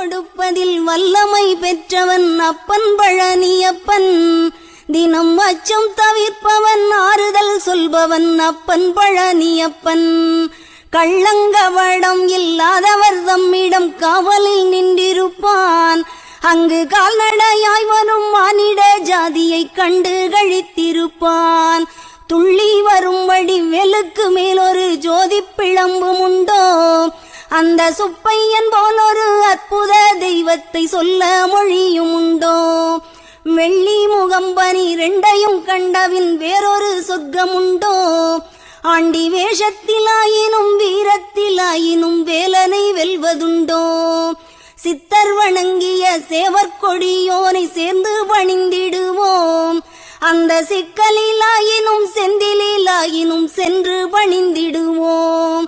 கொடுப்பதில் வல்லமை பெற்றவன் அப்பன் பழனியப்பன். தினம் அச்சம் தவிர்ப்பவன் ஆறுதல் சொல்பவன் அப்பன் பழனியப்பன். கள்ளங்கவடம் இல்லாதவர் தம்மிடம் காவலில் நின்றிருப்பான். அங்கு கால்நடையாய் வரும் மானிட ஜாதியை கண்டு கழித்திருப்பான். துள்ளி வரும்படி வெளுக்கு மேலொரு ஜோதி பிளம்பும் உண்டோ, அந்த சுப்பையன் போல் ஒரு அற்புத தெய்வத்தை சொல்ல மொழியும் உண்டோ. வெள்ளி முகம் 12 கண்டவின் வேறொரு சொர்க்கம் உண்டோ. ஆண்டி வேஷத்திலாயினும் வீரத்திலாயினும் வேலனை வெல்வதுண்டோ. சித்தர் வணங்கிய சேவற்கொடியோனை சேர்ந்து பணிந்திடுவோம். அந்த சிக்கலிலாயினும் செந்திலாயினும் சென்று பணிந்திடுவோம்.